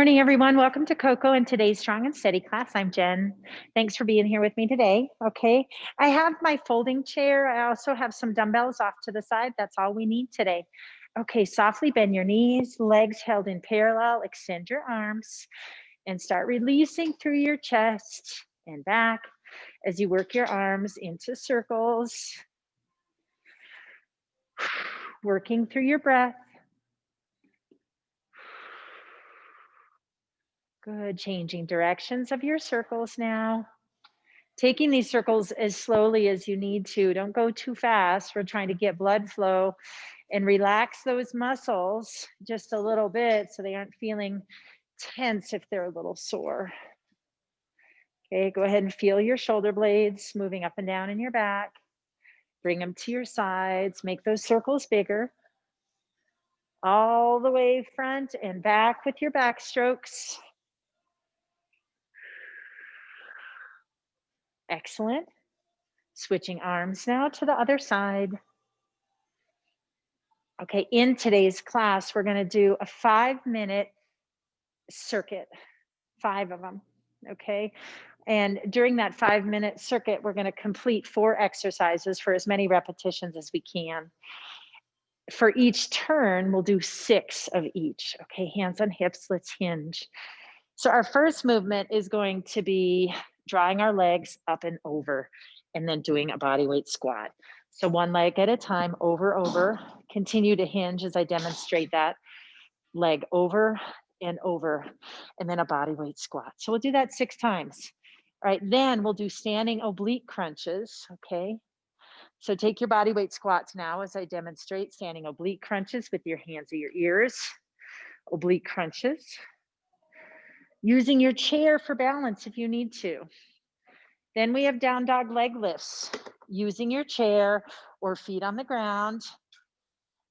Morning, everyone. Welcome to Coco and today's Strong and Steady class. I'm Jen. Thanks for being here with me today. Okay, I have my folding chair. I also have some dumbbells off to the side. That's all we need today. Okay, softly bend your knees, legs held in parallel, extend your arms, and start releasing through your chest and back as you work your arms into circles, working through your breath. Good, changing directions of your circles now. Taking these circles as slowly as you need to. Don't go too fast. We're trying to get blood flow and relax those muscles just a little bit so they aren't feeling tense if they're a little sore. Okay, go ahead and feel your shoulder blades moving up and down in your back. Bring them to your sides. Make those circles bigger. All the way front and back with your back strokes. Excellent. Switching arms now to the other side. Okay, in today's class, we're going to do a 5-minute circuit, 5 of them. Okay, and during that 5-minute circuit, we're going to complete 4 exercises for as many repetitions as we can. For each turn, we'll do 6 of each. Okay, hands on hips, let's hinge. So our first movement is going to be drawing our legs up and over and then doing a bodyweight squat. So one leg at a time, over, continue to hinge as I demonstrate that. Leg over and over, and then a bodyweight squat. So we'll do that 6 times. All right, then we'll do standing oblique crunches, okay? So take your bodyweight squats now as I demonstrate standing oblique crunches with your hands at your ears, oblique crunches. Using your chair for balance if you need to. Then we have down dog leg lifts, using your chair or feet on the ground.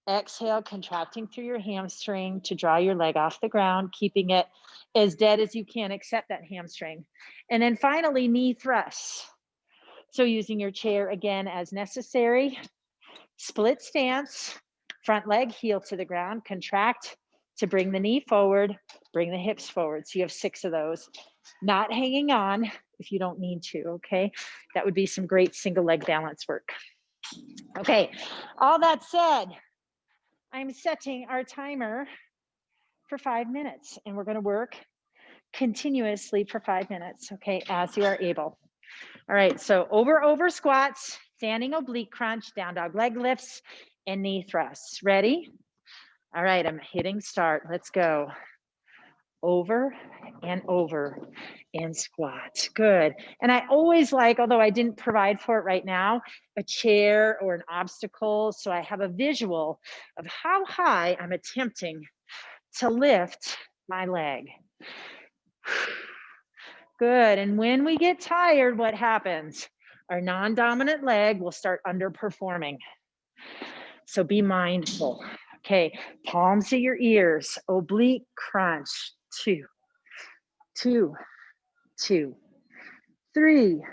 Exhale, contracting through your hamstring to draw your leg off the ground, keeping it as dead as you can, except that hamstring. And then finally, knee thrusts. So using your chair again as necessary. Split stance, front leg, heel to the ground, contract to bring the knee forward, bring the hips forward. So you have 6 of those. Not hanging on if you don't need to, okay? That would be some great single leg balance work. Okay, all that said, I'm setting our timer for 5 minutes and we're gonna work continuously for 5 minutes, okay, as you are able. All right, so over squats, standing oblique crunch, down dog leg lifts, and knee thrusts. Ready? All right, I'm hitting start. Let's go. Over and squat. Good. And I always like, although I didn't provide for it right now, a chair or an obstacle. So I have a visual of how high I'm attempting to lift my leg. Good. And when we get tired, what happens? Our non-dominant leg will start underperforming. So be mindful. Okay, palms to your ears, oblique crunch. 2, 2, 2, 3,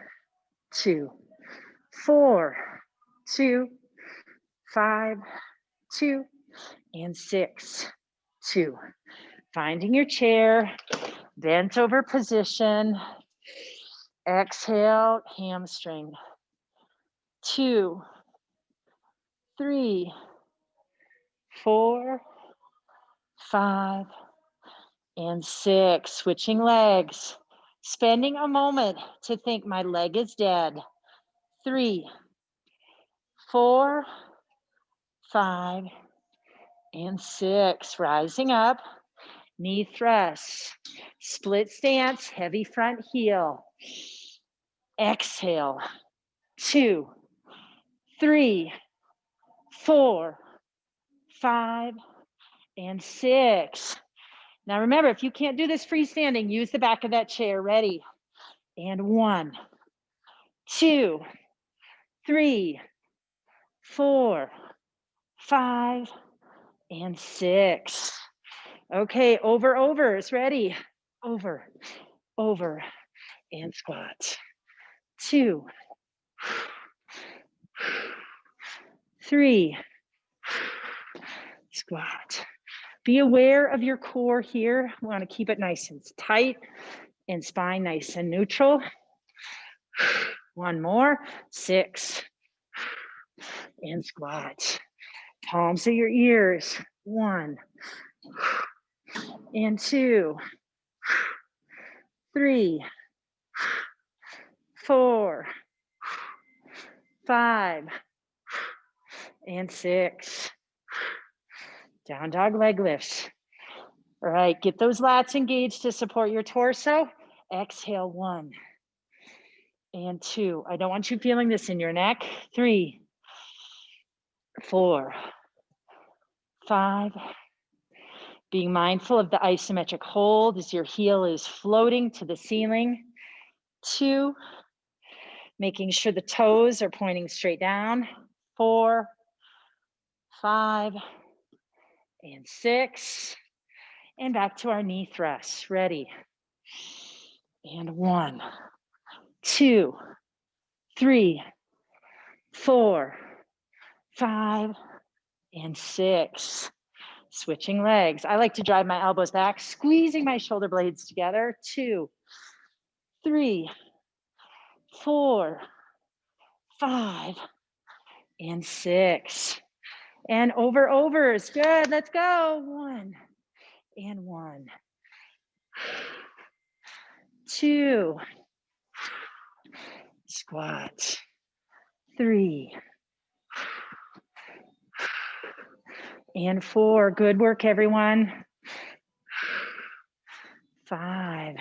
2, 4, 2, 5, 2, and 6, 2. Finding your chair, bent over position. Exhale, hamstring. 2, 3, 4, 5, and 6. Switching legs. Spending a moment to think my leg is dead. 3, 4, 5, and 6. Rising up. Knee thrusts. Split stance, heavy front heel. Exhale. 2, 3, 4, 5, and 6. Now remember, if you can't do this freestanding, use the back of that chair. Ready? And 1, 2, 3, 4, 5, and 6. Okay, overs. Ready? Over, and squat. 2, 3, squat. Be aware of your core here. We want to keep it nice and tight and spine nice and neutral. One more, 6. And squat. Palms of your ears. 1 and 2, 3, 4, 5, and 6. Down dog leg lifts. All right, get those lats engaged to support your torso. Exhale, 1 and 2. I don't want you feeling this in your neck. 3, 4, 5. Being mindful of the isometric hold as your heel is floating to the ceiling. 2, making sure the toes are pointing straight down. 4, 5, and 6. And back to our knee thrusts. Ready. And 1, 2, 3, 4, 5, and 6. Switching legs. I like to drive my elbows back, squeezing my shoulder blades together. 2, 3, 4, 5, and 6. And overs. Good. Let's go. 1 and 1. 2. Squat. 3. And 4. Good work, everyone. 5.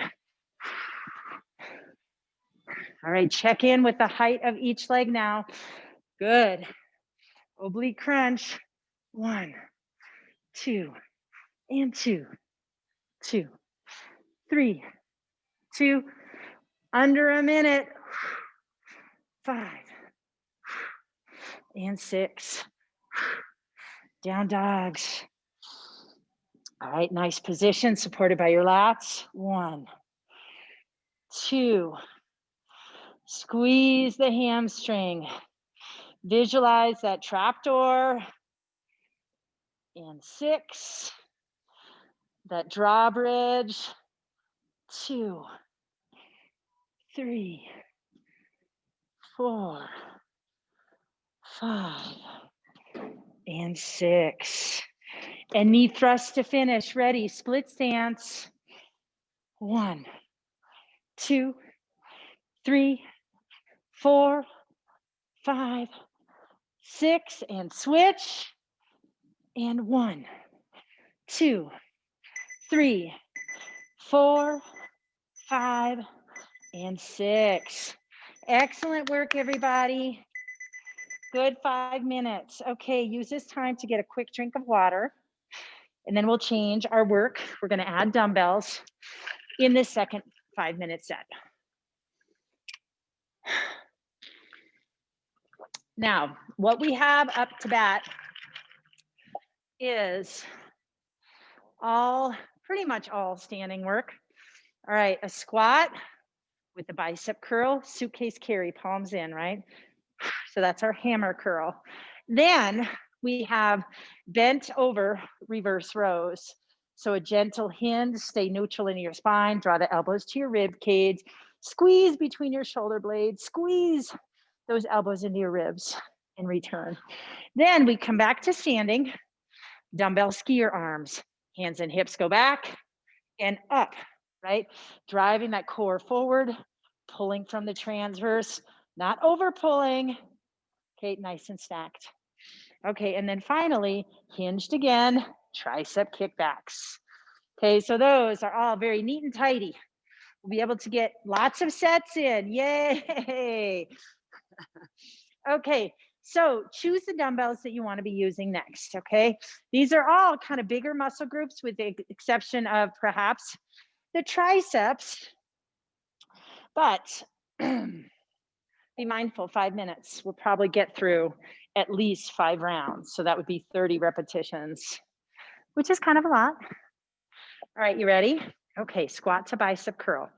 All right, check in with the height of each leg now. Good. Oblique crunch. 1, 2, and 2, 2, 3, 2. Under a minute. 5 and 6. Down dogs. All right, nice position supported by your lats. 1, 2. Squeeze the hamstring. Visualize that trapdoor. And 6. That drawbridge. 2, 3, 4, 5, and 6. And knee thrust to finish. Ready, split stance. 1, 2, 3, 4, 5, 6, and switch. And 1, 2, 3, 4, 5, and 6. Excellent work, everybody. Good 5 minutes. Okay, use this time to get a quick drink of water, and then we'll change our work. We're gonna add dumbbells in this second 5-minute set. Now, what we have up to bat is pretty much all standing work. All right, a squat with the bicep curl, suitcase carry, palms in, right? So that's our hammer curl. Then we have bent over reverse rows. So a gentle hinge, stay neutral in your spine, draw the elbows to your rib cage, squeeze between your shoulder blades, squeeze those elbows into your ribs and return. Then we come back to standing, dumbbell skier arms, hands and hips go back and up, right? Driving that core forward, pulling from the transverse, not over pulling. Okay, nice and stacked. Okay, and then finally, hinged again, tricep kickbacks. Okay, so those are all very neat and tidy. We'll be able to get lots of sets in. Yay! Okay, so choose the dumbbells that you want to be using next, okay? These are all kind of bigger muscle groups with the exception of perhaps the triceps, but be mindful, 5 minutes. We'll probably get through at least 5 rounds. So that would be 30 repetitions, which is kind of a lot. All right, you ready? Okay, squat to bicep curl.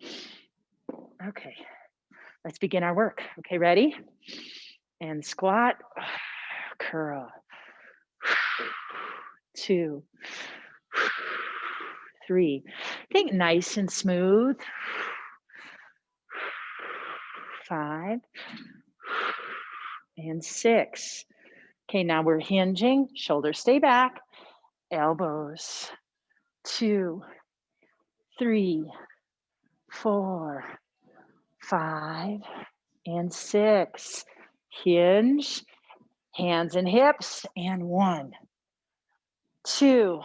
Okay, let's begin our work. Okay, ready? And squat, curl. 2, 3. Think nice and smooth. 5 and 6. Okay, now we're hinging, shoulders stay back, elbows. 2, 3, 4, 5, and 6. Hinge, hands and hips, and 1, 2,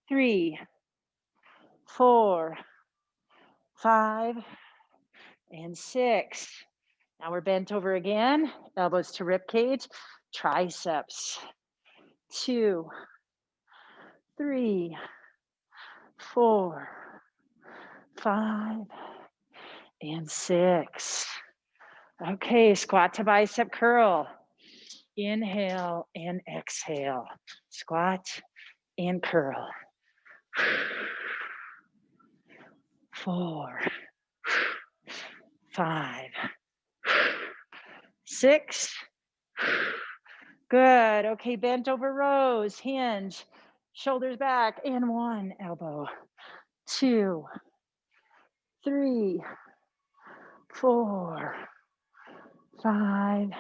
3, 4, 5, and 6. Now we're bent over again, elbows to rib cage, triceps. 2, 3, 4, 5, and 6. Okay, squat to bicep curl. Inhale and exhale. Squat and curl. 4, 5, 6. Good. Okay, bent over rows, hinge, shoulders back, and 1 elbow. 2, 3, 4, 5,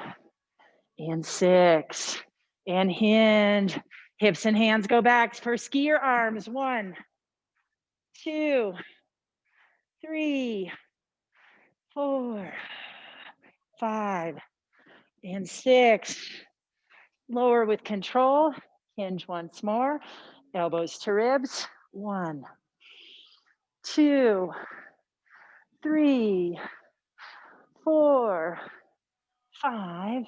and 6. And hinge. Hips and hands go back for skier arms. 1, 2, 3, 4, 5, and 6. Lower with control. Hinge once more. Elbows to ribs. 1, 2, 3, 4, 5,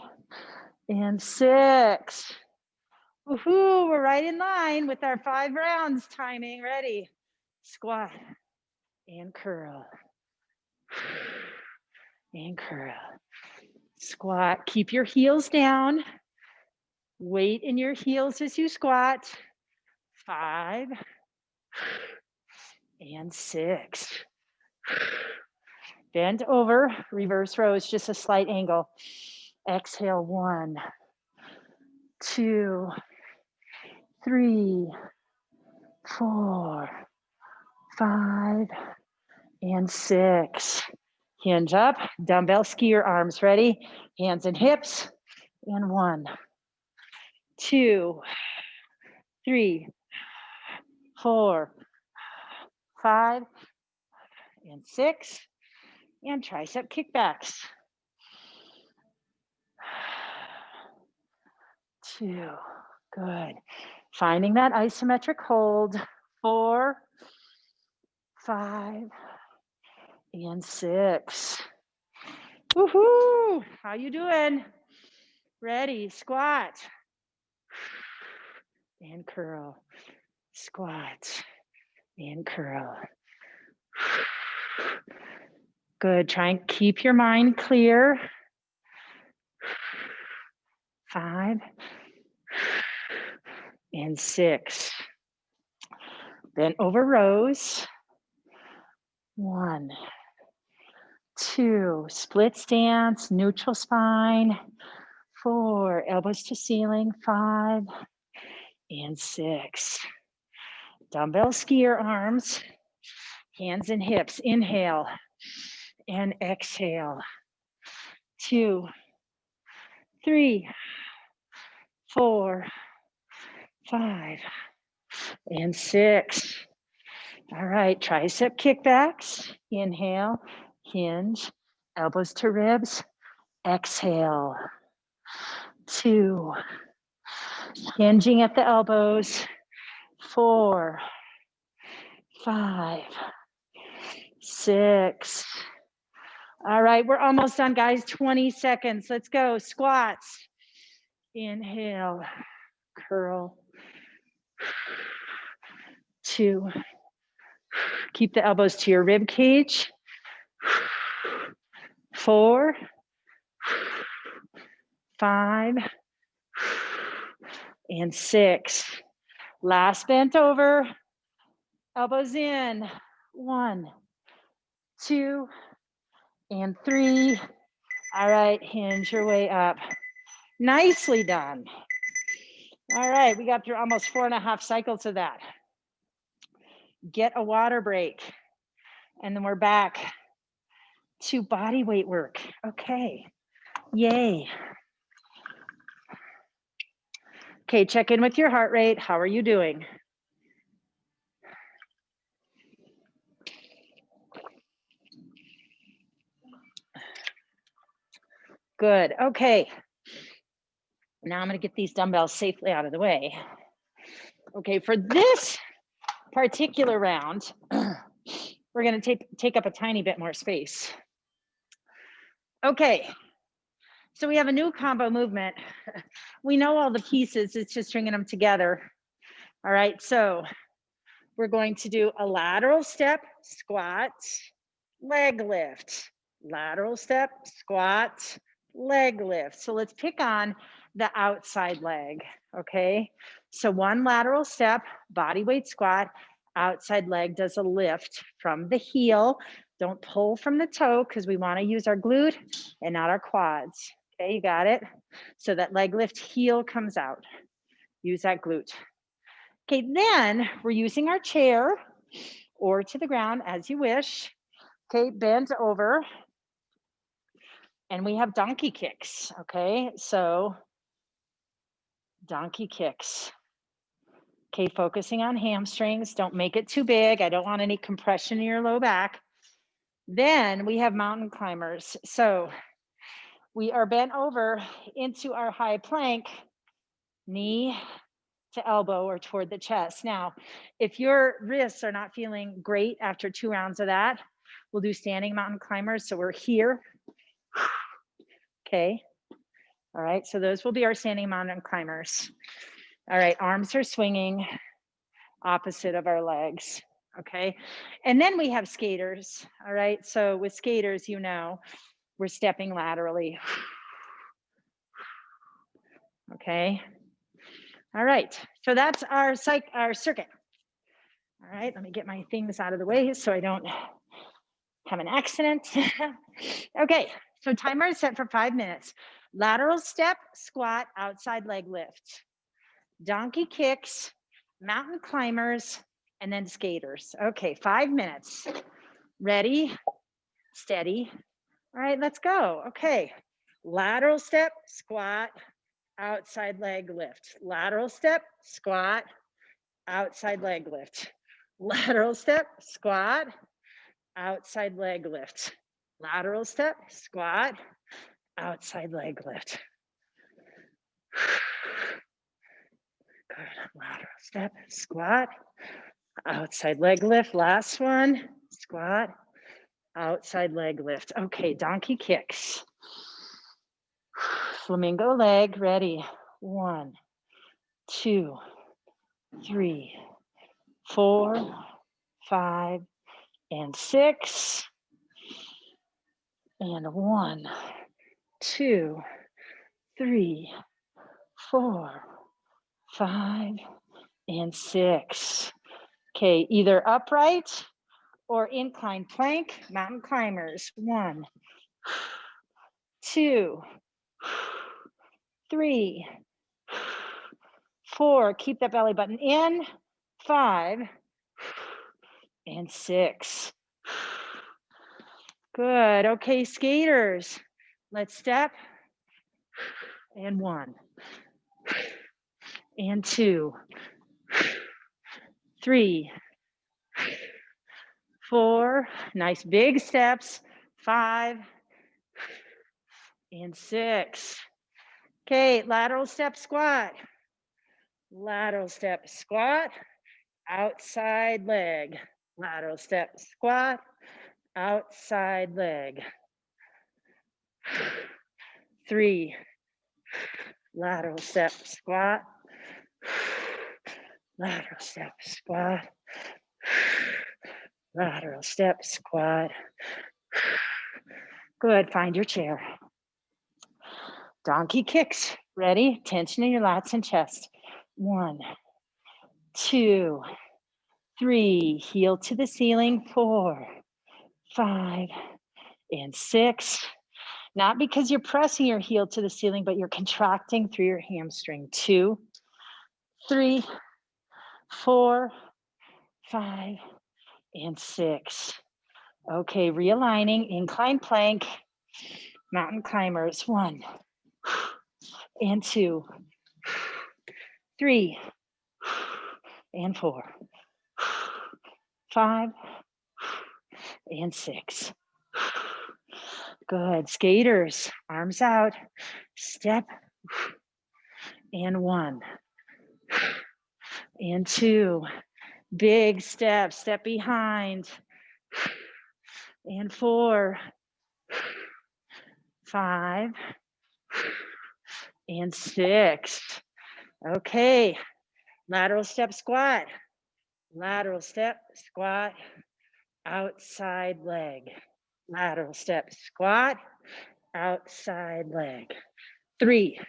and 6. Woohoo, we're right in line with our 5 rounds timing. Ready? Squat and curl. And curl. Squat. Keep your heels down. Weight in your heels as you squat. 5 and 6. Bend over, reverse rows, just a slight angle. Exhale, 1, 2, 3, 4, 5, and 6. Hinge up, dumbbell skier arms. Ready? Hands and hips. And 1, 2, 3, 4, 5, and 6. And tricep kickbacks. 2, good. Finding that isometric hold. 4, 5, and 6. Woohoo! How you doing? Ready? Squat. And curl. Squat. And curl. Good. Try and keep your mind clear. 5 and 6. Then over rows. 1, 2, split stance, neutral spine. 4, elbows to ceiling. 5 and 6. Dumbbell skier arms, hands and hips. Inhale and exhale. 2, 3, 4, 5, and 6. All right, tricep kickbacks. Inhale, hinge, elbows to ribs. Exhale. 2, hinging at the elbows. 4, 5, 6. All right, we're almost done, guys. 20 seconds. Let's go. Squats. Inhale, curl. 2. Keep the elbows to your rib cage. 4, 5, and 6. Last bent over. Elbows in. 1, 2, and 3. All right, hinge your way up. Nicely done. All right, we got through almost 4.5 cycles of that. get a water break, and then we're back to body weight work. Okay, yay. Okay, check in with your heart rate. How are you doing? Good, okay. Now I'm gonna get these dumbbells safely out of the way. Okay, for this particular round, we're gonna take up a tiny bit more space. Okay, so we have a new combo movement. We know all the pieces, it's just stringing them together. All right, so we're going to do a lateral step, squat, leg lift, lateral step, squat, leg lift. So let's pick on the outside leg, okay? So one lateral step, body weight squat, outside leg does a lift from the heel. Don't pull from the toe because we want to use our glute and not our quads. Okay, you got it? So that leg lift, heel comes out. Use that glute. Okay, then we're using our chair or to the ground as you wish. Okay, bend over. And we have donkey kicks, okay? So donkey kicks. Okay, focusing on hamstrings. Don't make it too big. I don't want any compression in your low back. Then we have mountain climbers. So we are bent over into our high plank, knee to elbow or toward the chest. Now, if your wrists are not feeling great after 2 rounds of that, we'll do standing mountain climbers. So we're here. Okay. All right. So those will be our standing mountain climbers. All right. Arms are swinging opposite of our legs. Okay. And then we have skaters. All right. So with skaters, you know, we're stepping laterally. Okay. All right. So that's our circuit. All right. Let me get my things out of the way so I don't have an accident. Okay. So timer is set for 5 minutes. Lateral step, squat, outside leg lift. Donkey kicks, mountain climbers, and then skaters. Okay, 5 minutes. Ready, steady. All right, let's go. Okay, lateral step, squat, outside leg lift. Lateral step, squat, outside leg lift. Lateral step, squat, outside leg lift. Lateral step, squat, outside leg lift. Good. Lateral step, squat, outside leg lift. Last one, squat, outside leg lift. Okay, donkey kicks. Flamingo leg, ready. 1, 2, 3, 4, 5, and 6. And 1, 2, 3, 4, 5, and 6. Okay, either upright or incline plank, mountain climbers. 1, 2, 3, 4. Keep that belly button in. 5, and 6. Good. Okay, skaters. Let's step. And 1, and 2, 3, 4. Nice big steps. 5, and 6. Okay, lateral step squat. Lateral step squat. Outside leg. Lateral step squat. Outside leg. 3. Lateral step squat. Lateral step squat. Lateral step squat. Good. Find your chair. Donkey kicks. Ready? Tension in your lats and chest. 1, 2, 3. Heel to the ceiling. 4, 5, and 6. Not because you're pressing your heel to the ceiling, but you're contracting through your hamstring. 2, 3, 4, 5, and 6. Okay, realigning, incline plank, mountain climbers. 1 and 2, 3 and 4, 5 and 6. Good. Skaters, arms out, step, and 1 and 2. Big step, step behind, and 4, 5, and 6. Okay, lateral step squat, lateral step squat, outside leg, lateral step squat, outside leg. 3,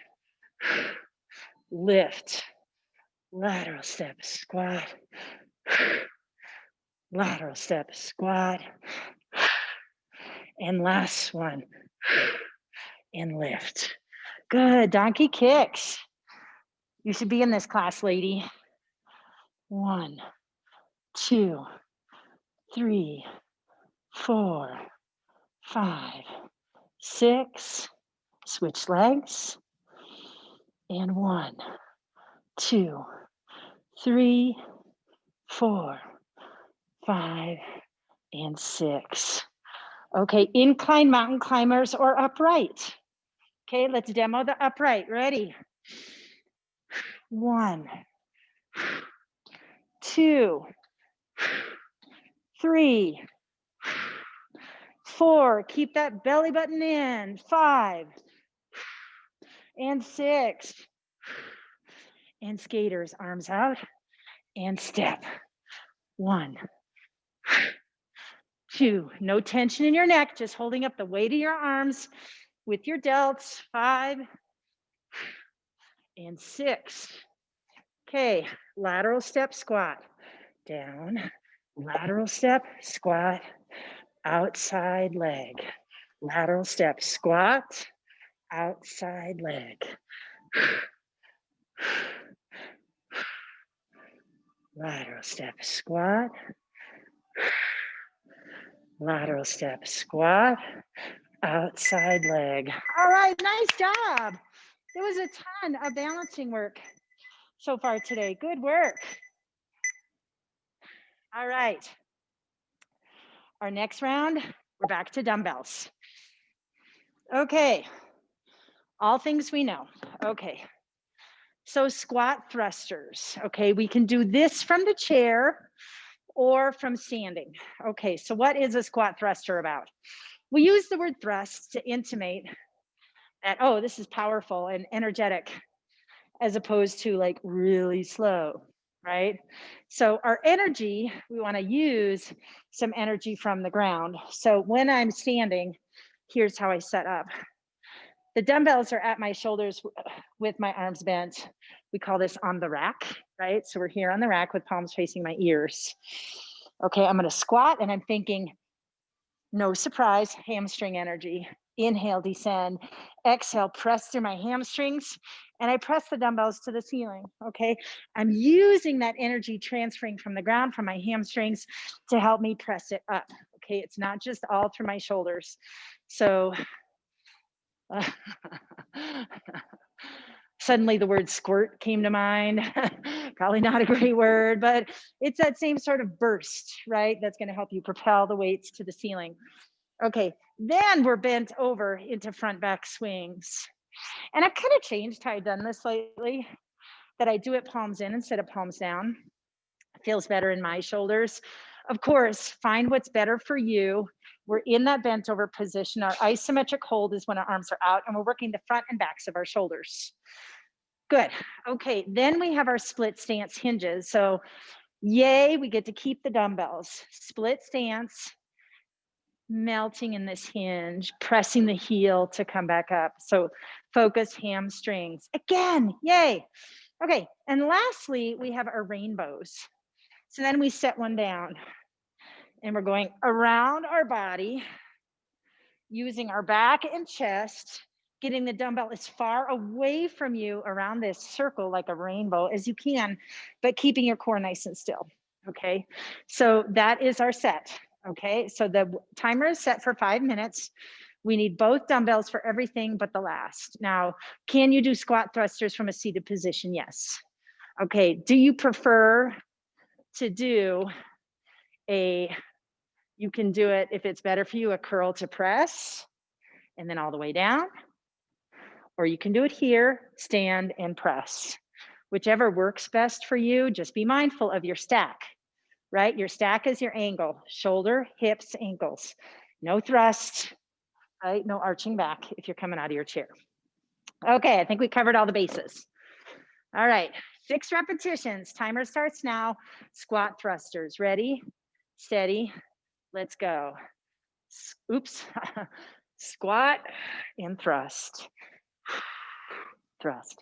lift, lateral step squat, lateral step squat, and last one, and lift. Good, donkey kicks. You should be in this class, lady. 1, 2, 3, 4, 5, 6. Switch legs. And 1, 2, 3, 4, 5, and 6. Okay, incline mountain climbers or upright. Okay, let's demo the upright. Ready? 1, 2, 3, 4. Keep that belly button in. 5 and 6. And skaters, arms out and step. 1, 2. No tension in your neck, just holding up the weight of your arms with your delts. 5 and 6. Okay, lateral step squat. Down, lateral step squat, outside leg. Lateral step squat, outside leg. Lateral step squat, lateral step squat, outside leg. All right, nice job. There was a ton of balancing work so far today. Good work. All right. Our next round, we're back to dumbbells. Okay, all things we know. Okay, so squat thrusters. Okay, we can do this from the chair or from standing. Okay, so what is a squat thruster about? We use the word thrust to intimate that, oh, this is powerful and energetic, as opposed to like really slow, right? So our energy, we want to use some energy from the ground. So when I'm standing, here's how I set up. The dumbbells are at my shoulders with my arms bent. We call this on the rack, right? So we're here on the rack with palms facing my ears. Okay, I'm gonna squat and I'm thinking, no surprise, hamstring energy. Inhale, descend. Exhale, press through my hamstrings, and I press the dumbbells to the ceiling, okay? I'm using that energy transferring from the ground, from my hamstrings, to help me press it up, okay? It's not just all through my shoulders. So, suddenly the word squirt came to mind. Probably not a great word, but it's that same sort of burst, right? That's gonna help you propel the weights to the ceiling. Okay, then we're bent over into front back swings. And I've kind of changed how I've done this lately, that I do it palms in instead of palms down. It feels better in my shoulders. Of course, find what's better for you. We're in that bent over position. Our isometric hold is when our arms are out and we're working the front and backs of our shoulders. Good. Okay, then we have our split stance hinges. So yay, we get to keep the dumbbells. Split stance, melting in this hinge, pressing the heel to come back up. So focus hamstrings. Again, yay. Okay, and lastly, we have our rainbows. So then we set one down and we're going around our body, using our back and chest, getting the dumbbell as far away from you around this circle like a rainbow as you can, but keeping your core nice and still. Okay, so that is our set. Okay, so the timer is set for 5 minutes. We need both dumbbells for everything but the last. Now, can you do squat thrusters from a seated position? Yes. Okay, do you prefer to do you can do it if it's better for you, a curl to press and then all the way down, or you can do it here, stand and press. Whichever works best for you, just be mindful of your stack, right? Your stack is your angle, shoulder, hips, ankles. No thrust, right? No arching back if you're coming out of your chair. Okay, I think we covered all the bases. All right, 6 repetitions. Timer starts now. Squat thrusters. Ready, steady, let's go. Oops. Squat and thrust. Thrust.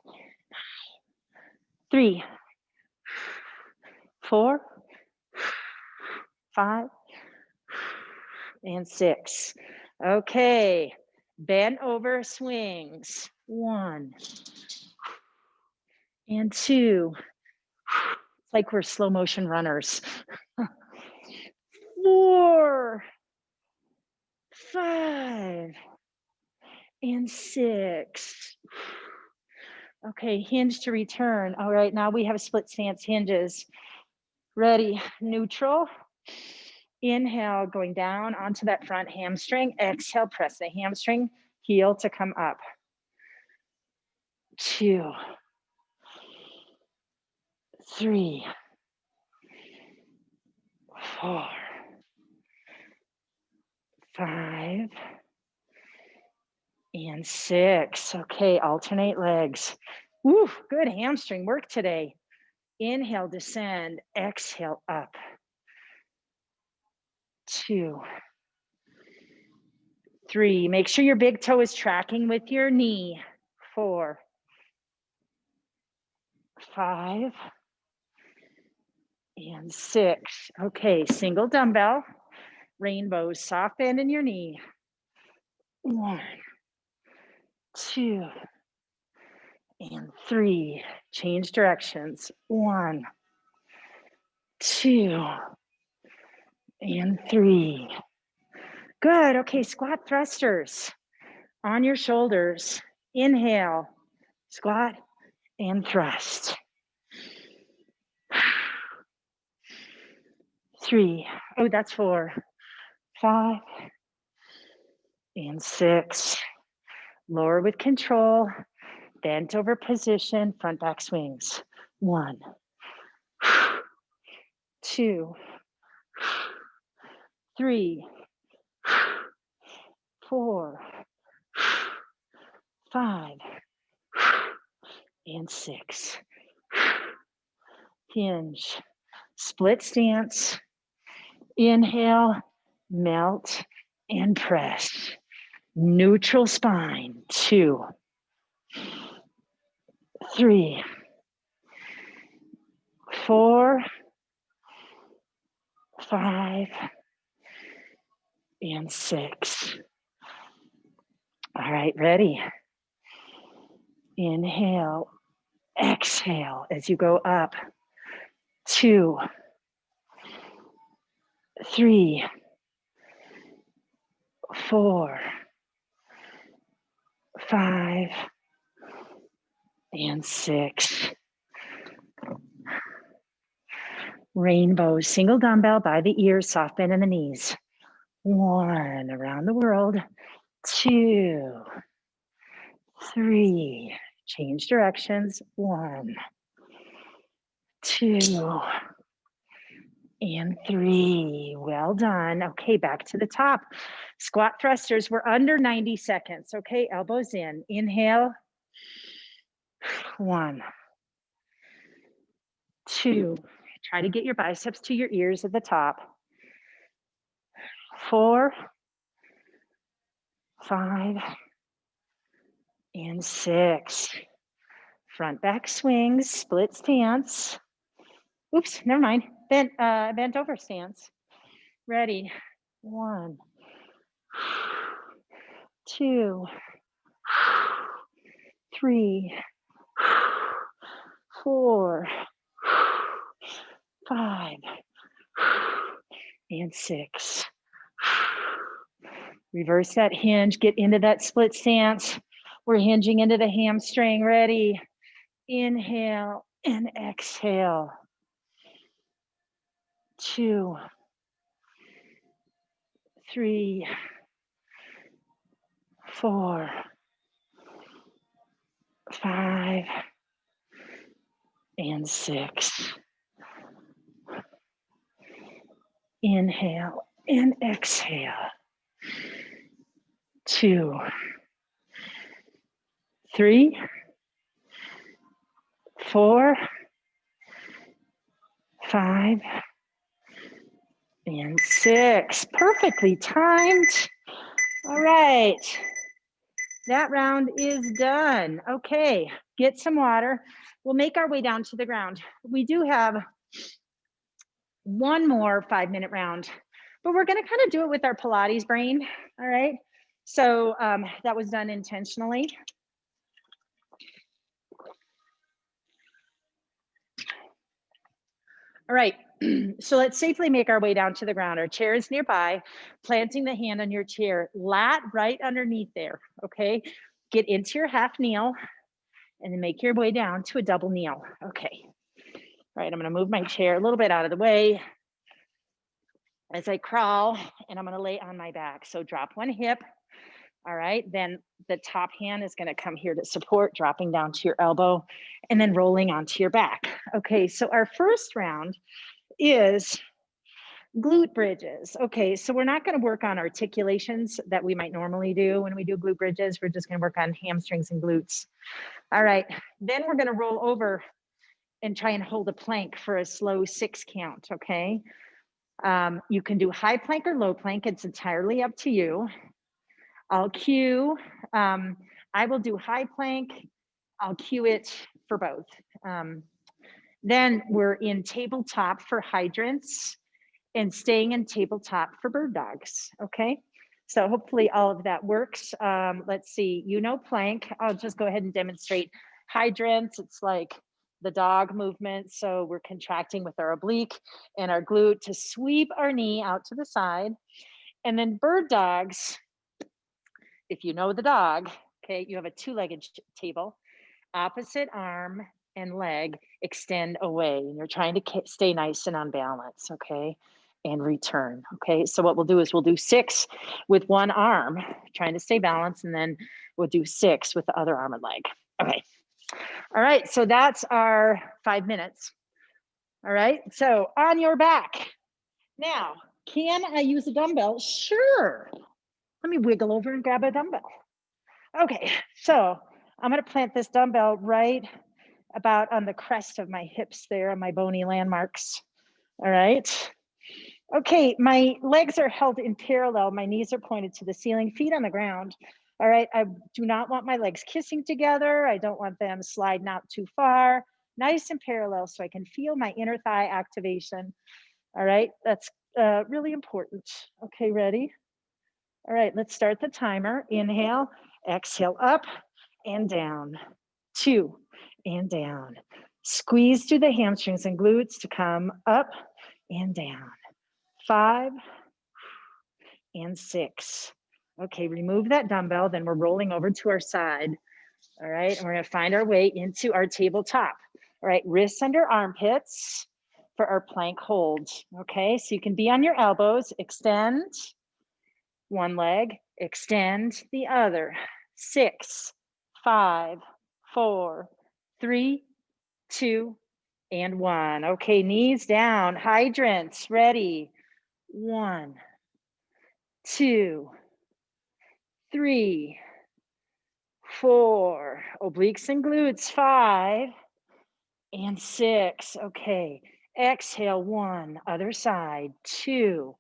3, 4, 5, and 6. Okay, bend over swings. 1 and 2. It's like we're slow motion runners. 4, 5, and 6. Okay, hinge to return. All right, now we have split stance hinges. Ready, neutral. Inhale, going down onto that front hamstring. Exhale, press the hamstring, heel to come up. 2, 3, 4, 5, and 6. Okay, alternate legs. Woo, good hamstring work today. Inhale, descend. Exhale, up. 2, 3. Make sure your big toe is tracking with your knee. 4, 5, and 6. Okay, single dumbbell. Rainbows, soft bend in your knee. 1, 2, and 3. Change directions. 1, 2, and 3. Good. Okay, squat thrusters on your shoulders. Inhale, squat and thrust. 3. Oh, that's 4, 5, and 6. Lower with control. Bent over position, front back swings. 1, 2, 3, 4, 5, and 6. Hinge, split stance. Inhale, melt and press. Neutral spine. 2, 3, 4, 5, and 6. All right, ready? Inhale, exhale as you go up. 2, 3, 4, 5, and 6. Rainbow, single dumbbell by the ears, soft bend in the knees. 1, around the world. 2, 3, change directions. 1, 2, and 3. Well done. Okay, back to the top. Squat thrusters. We're under 90 seconds. Okay, elbows in. Inhale. 1, 2. Try to get your biceps to your ears at the top. 4, 5, and 6. Front back swings, split stance. Oops, never mind. Bent over stance. Ready. 1, 2, 3, 4, 5, and 6. Reverse that hinge, get into that split stance. We're hinging into the hamstring. Ready? Inhale and exhale. 2, 3, 4, 5, and 6. Inhale and exhale. 2, 3, 4, 5, and 6. Perfectly timed. All right. That round is done. Okay, get some water. We'll make our way down to the ground. We do have one more 5-minute round, but we're gonna kind of do it with our Pilates brain, all right? So that was done intentionally. All right, so let's safely make our way down to the ground. Our chair is nearby, planting the hand on your chair, lat right underneath there, okay? Get into your half kneel and then make your way down to a double kneel, okay. All right, I'm gonna move my chair a little bit out of the way as I crawl, and I'm gonna lay on my back. So drop one hip, all right? Then the top hand is gonna come here to support, dropping down to your elbow, and then rolling onto your back. Okay, so our first round is glute bridges. Okay, so we're not gonna work on articulations that we might normally do when we do glute bridges. We're just gonna work on hamstrings and glutes. All right, then we're gonna roll over and try and hold a plank for a slow 6 count, okay? You can do high plank or low plank. It's entirely up to you. I'll cue, I will do high plank. I'll cue it for both. Then we're in tabletop for hydrants and staying in tabletop for bird dogs, okay? So hopefully all of that works. Let's see, plank. I'll just go ahead and demonstrate hydrants. It's like the dog movement. So we're contracting with our oblique and our glute to sweep our knee out to the side. And then bird dogs, if you know the dog, okay, you have a 2-legged table, opposite arm and leg extend away. And you're trying to stay nice and on balance, okay? And return, okay? So what we'll do is we'll do 6 with one arm, trying to stay balanced, and then we'll do 6 with the other arm and leg. Okay. All right, so that's our 5 minutes. All right, so on your back. Now, can I use a dumbbell? Sure. Let me wiggle over and grab a dumbbell. Okay, so I'm gonna plant this dumbbell right about on the crest of my hips there, on my bony landmarks. All right. Okay, my legs are held in parallel. My knees are pointed to the ceiling, feet on the ground. All right, I do not want my legs kissing together. I don't want them sliding out too far. Nice and parallel so I can feel my inner thigh activation. All right, that's really important. Okay, ready? All right, let's start the timer. Inhale, exhale, up and down. 2 and down. Squeeze through the hamstrings and glutes to come up and down. 5 and 6. Okay, remove that dumbbell, then we're rolling over to our side. All right, and we're gonna find our way into our tabletop. All right, wrists under armpits for our plank hold. Okay, so you can be on your elbows, extend one leg, extend the other. 6, 5, 4, 3, 2, and 1. Okay, knees down, hydrants, ready. 1, 2, 3, 4, obliques and glutes, 5 and 6. Okay, exhale, 1, other side, 2,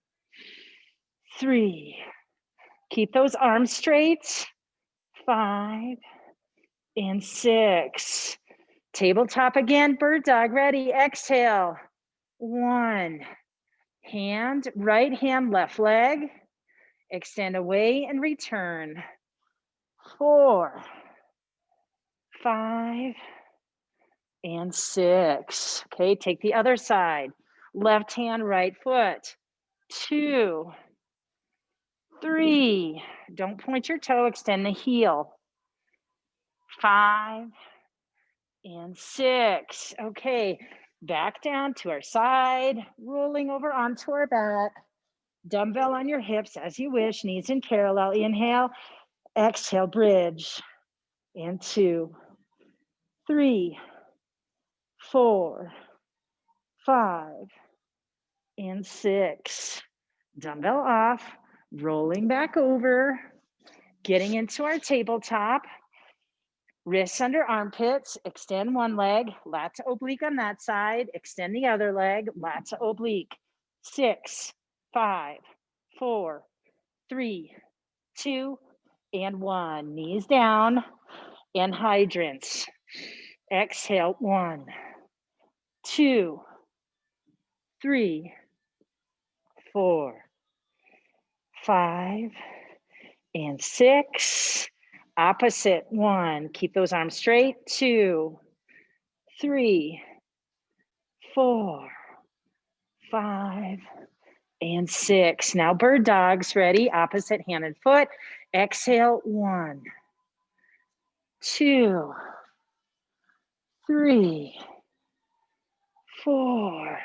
3. Keep those arms straight, 5 and 6. Tabletop again, bird dog, ready, exhale, 1. Hand, right hand, left leg, extend away and return. 4, 5, and 6. Okay, take the other side. Left hand, right foot. 2, 3. Don't point your toe, extend the heel. 5 and 6. Okay, back down to our side, rolling over onto our back. Dumbbell on your hips as you wish, knees in parallel. Inhale, exhale, bridge. And 2, 3, 4, 5, and 6. Dumbbell off, rolling back over, getting into our tabletop. Wrists under armpits, extend one leg, lat to oblique on that side, extend the other leg, lat to oblique. 6, 5, 4, 3, 2, and 1. Knees down and hydrants. Exhale, 1, 2, 3, 4, 5, and 6. Opposite, 1. Keep those arms straight. 2, 3, 4, 5, and 6. Now bird dogs, ready? Opposite hand and foot. Exhale, 1, 2, 3, 4,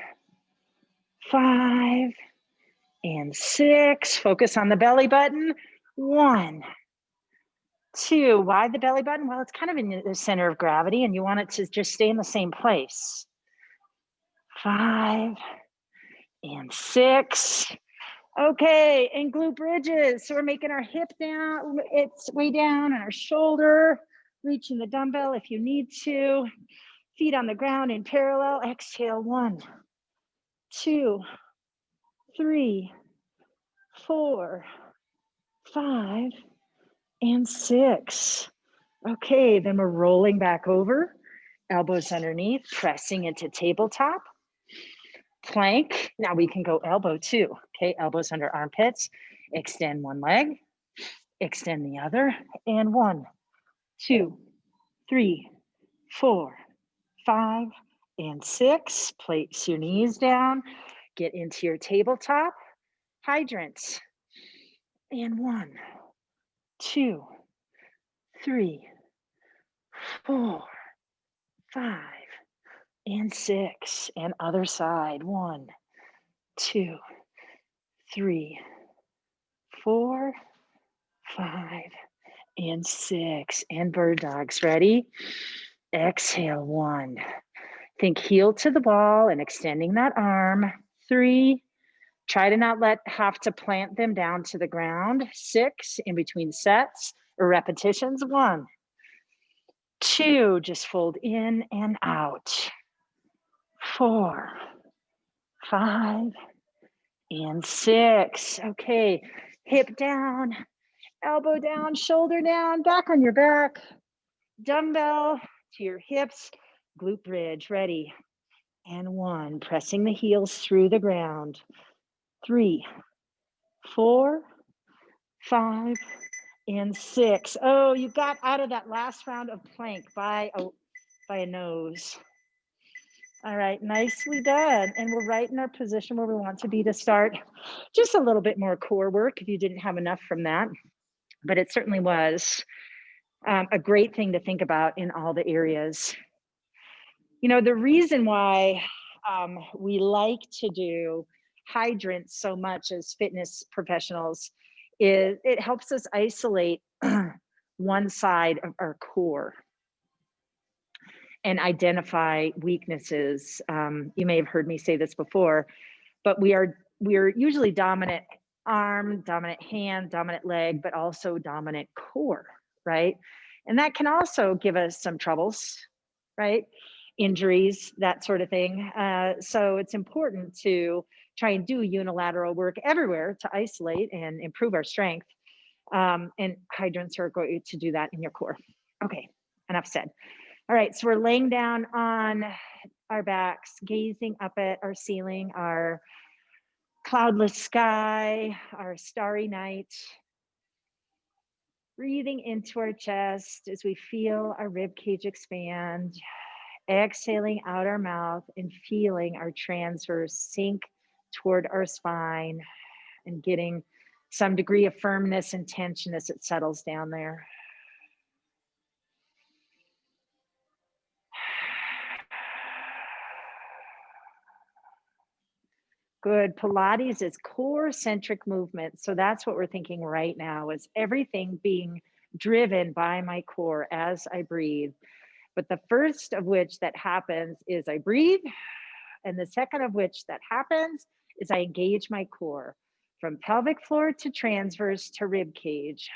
5, and 6. Focus on the belly button. 1, 2. Why the belly button? Well, it's kind of in the center of gravity and you want it to just stay in the same place. 5 and 6. Okay, and glute bridges. So we're making our hip down, it's way down on our shoulder, reaching the dumbbell if you need to. Feet on the ground in parallel. Exhale, 1, 2, 3, 4, 5, and 6. Okay, then we're rolling back over, elbows underneath, pressing into tabletop. Plank. Now we can go elbow too. Okay, elbows under armpits. Extend one leg, extend the other, and 1, 2, 3, 4, 5, and 6. Place your knees down. Get into your tabletop. Hydrants. And 1, 2, 3, 4, 5, and 6. And other side. 1, 2, 3, 4, 5, and 6. And bird dogs. Ready? Exhale, 1. Think heel to the ball and extending that arm. 3. Try to not have to plant them down to the ground. 6. In between sets or repetitions. 1, 2. Just fold in and out. 4, 5, and 6. Okay, hip down, elbow down, shoulder down, back on your back. Dumbbell to your hips, glute bridge, ready. And 1, pressing the heels through the ground. 3, 4, 5, and 6. Oh, you got out of that last round of plank by a nose. All right, nicely done. And we're right in our position where we want to be to start just a little bit more core work if you didn't have enough from that. But it certainly was a great thing to think about in all the areas. You know, the reason why we like to do hydrants so much as fitness professionals is it helps us isolate one side of our core and identify weaknesses. You may have heard me say this before, but we're usually dominant arm, dominant hand, dominant leg, but also dominant core, right? And that can also give us some troubles, right? Injuries, that sort of thing. So it's important to try and do unilateral work everywhere to isolate and improve our strength. And hydrants are going to do that in your core. Okay, enough said. All right, so we're laying down on our backs, gazing up at our ceiling, our cloudless sky, our starry night. Breathing into our chest as we feel our rib cage expand. Exhaling out our mouth and feeling our transverse sink toward our spine and getting some degree of firmness and tension as it settles down there. Good. Pilates is core centric movement. So that's what we're thinking right now is everything being driven by my core as I breathe. But the first of which that happens is I breathe. And the second of which that happens is I engage my core from pelvic floor to transverse to rib cage.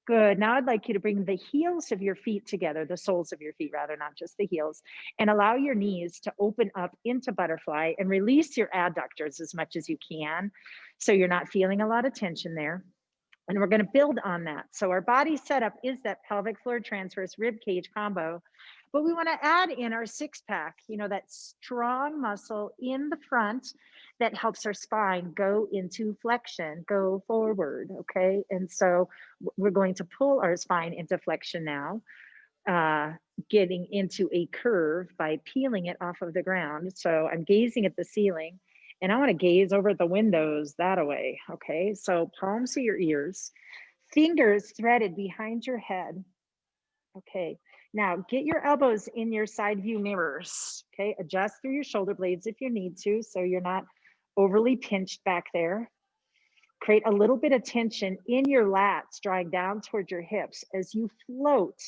Good. Now I'd like you to bring the heels of your feet together, the soles of your feet, rather, not just the heels, and allow your knees to open up into butterfly and release your adductors as much as you can. So you're not feeling a lot of tension there. And we're going to build on that. So our body setup is that pelvic floor transverse rib cage combo. But we want to add in our six pack, you know, that strong muscle in the front that helps our spine go into flexion, go forward. Okay. And so we're going to pull our spine into flexion now, getting into a curve by peeling it off of the ground. So I'm gazing at the ceiling and I want to gaze over at the windows that away. Okay. So palms to your ears, fingers threaded behind your head. Okay. Now get your elbows in your side view mirrors. Okay. Adjust through your shoulder blades if you need to, so you're not overly pinched back there. Create a little bit of tension in your lats, drawing down towards your hips as you float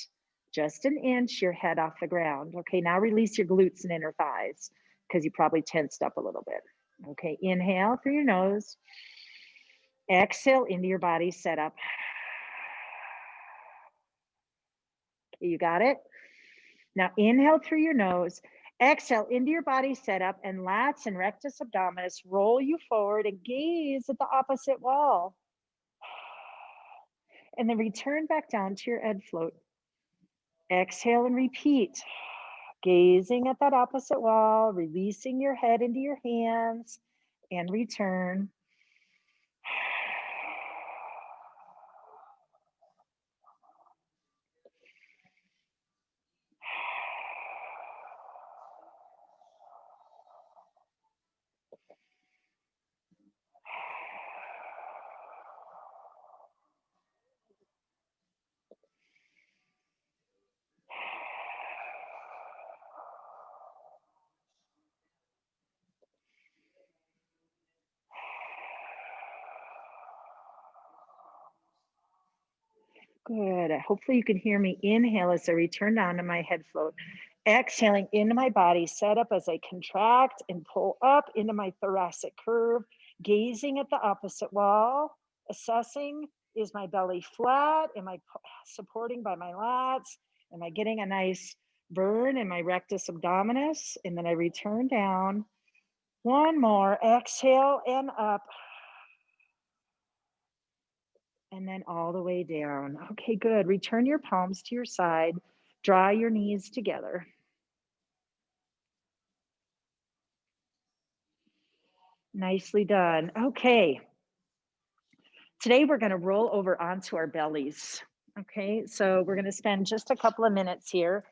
just an inch your head off the ground. Okay. Now release your glutes and inner thighs because you probably tensed up a little bit. Okay. Inhale through your nose. Exhale into your body setup. You got it? Now inhale through your nose, exhale into your body setup, and lats and rectus abdominis roll you forward and gaze at the opposite wall. And then return back down to your Ed float. Exhale and repeat. Gazing at that opposite wall, releasing your head into your hands, and return. Good. Hopefully you can hear me. Inhale as I return down to my head float. Exhaling into my body, set up as I contract and pull up into my thoracic curve, gazing at the opposite wall, assessing, is my belly flat? Am I supporting by my lats? Am I getting a nice burn in my rectus abdominis? And then I return down. One more, exhale and up. And then all the way down. Okay, good. Return your palms to your side. Draw your knees together. Nicely done. Okay. Today we're going to roll over onto our bellies. Okay, so we're going to spend just a couple of minutes here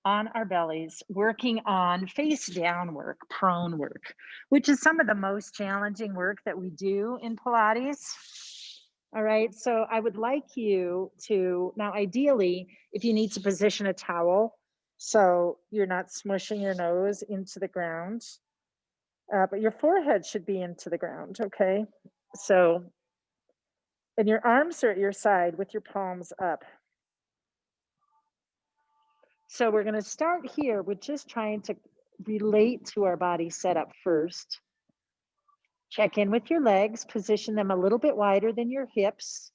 on our bellies, working on face down work, prone work, which is some of the most challenging work that we do in Pilates. All right, so I would like you to, now ideally, if you need to position a towel, so you're not smushing your nose into the ground, but your forehead should be into the ground, okay? So, and your arms are at your side with your palms up. So we're gonna start here with just trying to relate to our body setup first. Check in with your legs, position them a little bit wider than your hips,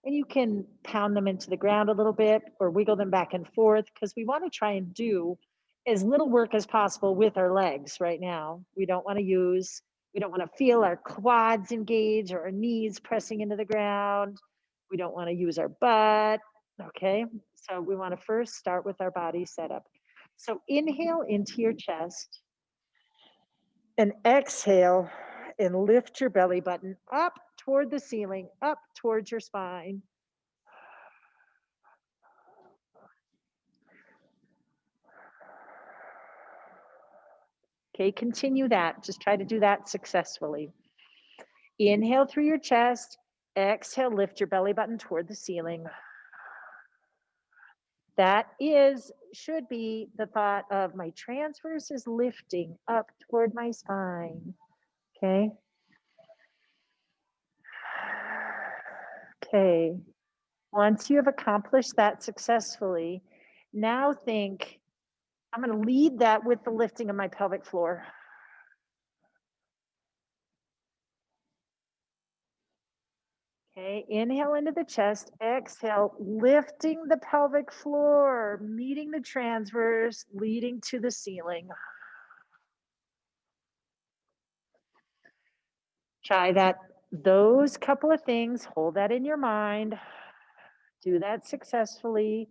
and you can pound them into the ground a little bit or wiggle them back and forth because we want to try and do as little work as possible with our legs right now. We don't want to feel our quads engage or our knees pressing into the ground. We don't want to use our butt. Okay, so we want to first start with our body setup. So inhale into your chest and exhale and lift your belly button up toward the ceiling, up towards your spine. Okay, continue that. Just try to do that successfully. Inhale through your chest. Exhale, lift your belly button toward the ceiling. That should be the thought of my transverse is lifting up toward my spine. Okay. Okay. Once you have accomplished that successfully, now think, I'm going to lead that with the lifting of my pelvic floor. Okay, inhale into the chest, exhale, lifting the pelvic floor, meeting the transverse, leading to the ceiling. Try that, those couple of things, hold that in your mind. Do that successfully.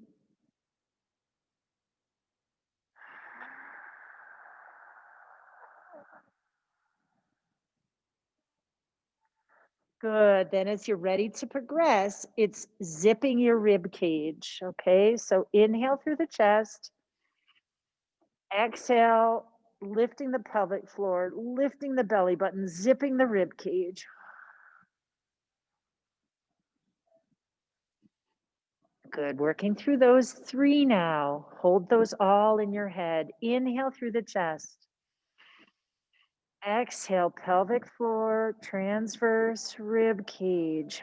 Good. Then as you're ready to progress, it's zipping your rib cage. Okay. So inhale through the chest. Exhale, lifting the pelvic floor, lifting the belly button, zipping the rib cage. Good. Working through those 3 now. Hold those all in your head. Inhale through the chest. Exhale, pelvic floor, transverse rib cage.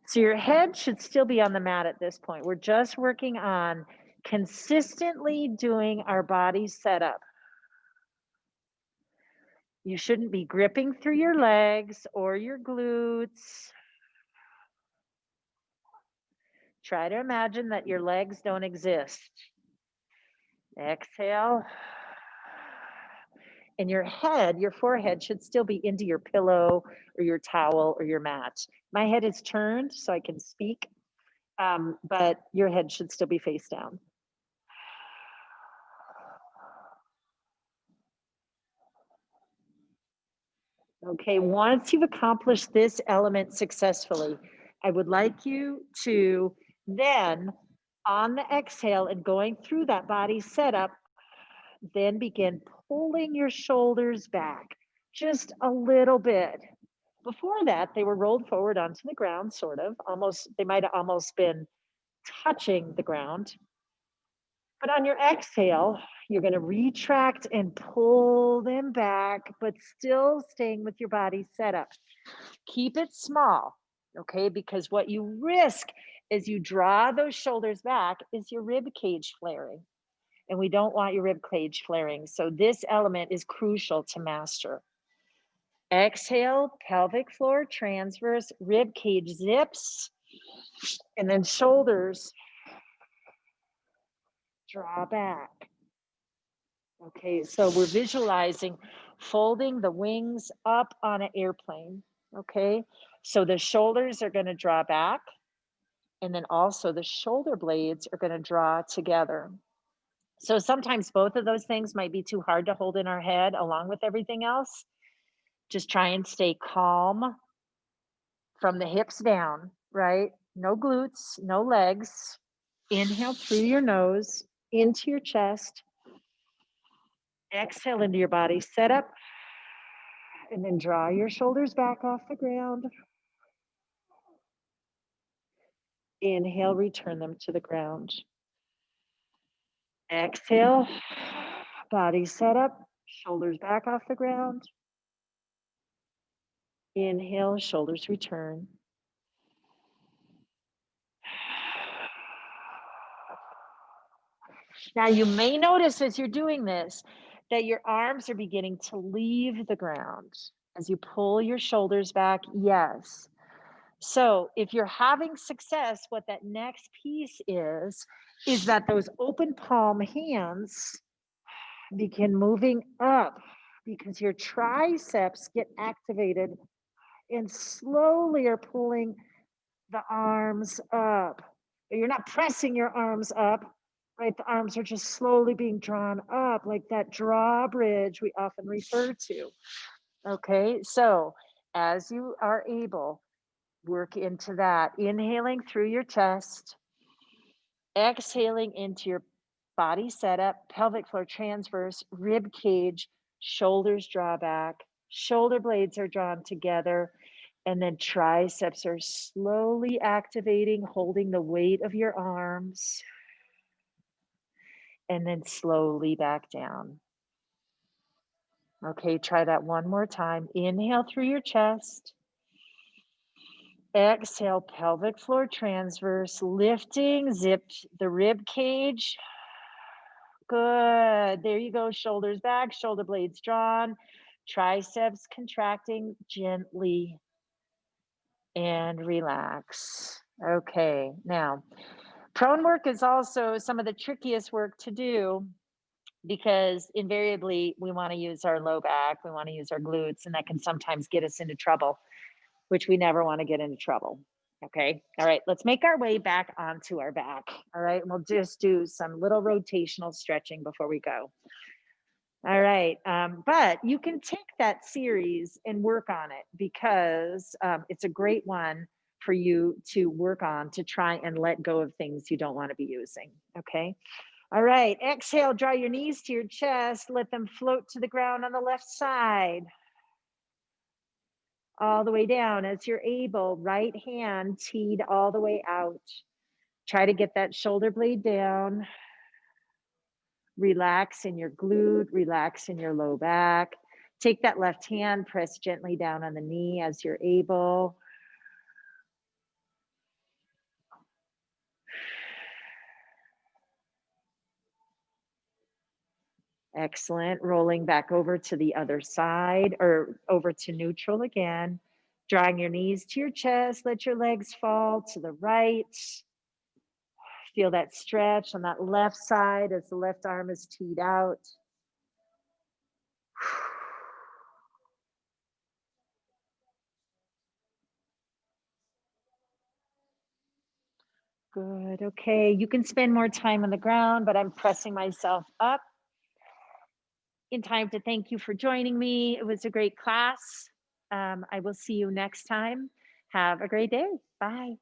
So your head should still be on the mat at this point. We're just working on consistently doing our body setup. You shouldn't be gripping through your legs or your glutes. Try to imagine that your legs don't exist. Exhale. And your head, your forehead should still be into your pillow or your towel or your mat. My head is turned so I can speak, but your head should still be face down. Okay, once you've accomplished this element successfully, I would like you to then, on the exhale and going through that body setup, then begin pulling your shoulders back just a little bit. Before that, they were rolled forward onto the ground, sort of, almost, they might have almost been touching the ground. But on your exhale, you're going to retract and pull them back, but still staying with your body setup. Keep it small, okay? Because what you risk as you draw those shoulders back is your rib cage flaring. And we don't want your rib cage flaring. So this element is crucial to master. Exhale, pelvic floor, transverse, rib cage zips, and then shoulders draw back. Okay, so we're visualizing folding the wings up on an airplane. Okay, so the shoulders are going to draw back, and then also the shoulder blades are going to draw together. So sometimes both of those things might be too hard to hold in our head along with everything else. Just try and stay calm from the hips down, right? No glutes, no legs. Inhale through your nose into your chest. Exhale into your body, set up, and then draw your shoulders back off the ground. Inhale, return them to the ground. Exhale, body set up, shoulders back off the ground. Inhale, shoulders return. Now you may notice as you're doing this that your arms are beginning to leave the ground as you pull your shoulders back. Yes. So if you're having success, what that next piece is that those open palm hands begin moving up because your triceps get activated and slowly are pulling the arms up. You're not pressing your arms up, right? The arms are just slowly being drawn up, like that drawbridge we often refer to. Okay, so as you are able, work into that. Inhaling through your chest, exhaling into your body setup, pelvic floor transverse, rib cage, shoulders draw back, shoulder blades are drawn together, and then triceps are slowly activating, holding the weight of your arms, and then slowly back down. Okay, try that one more time. Inhale through your chest. Exhale, pelvic floor transverse, lifting, zip the rib cage. Good. There you go. Shoulders back, shoulder blades drawn, triceps contracting gently and relax. Okay. Now, prone work is also some of the trickiest work to do because invariably we want to use our low back, we want to use our glutes, and that can sometimes get us into trouble, which we never want to get into trouble. Okay. All right. Let's make our way back onto our back. All right. And we'll just do some little rotational stretching before we go. All right. But you can take that series and work on it because it's a great one for you to work on to try and let go of things you don't want to be using. Okay. All right. Exhale, draw your knees to your chest. Let them float to the ground on the left side. All the way down as you're able. Right hand teed all the way out. Try to get that shoulder blade down. Relax in your glute, relax in your low back. Take that left hand, press gently down on the knee as you're able. Excellent. Rolling back over to the other side or over to neutral again. Drawing your knees to your chest, let your legs fall to the right. Feel that stretch on that left side as the left arm is teed out. Good. Okay. You can spend more time on the ground, but I'm pressing myself up in time to thank you for joining me. It was a great class. I will see you next time. Have a great day. Bye.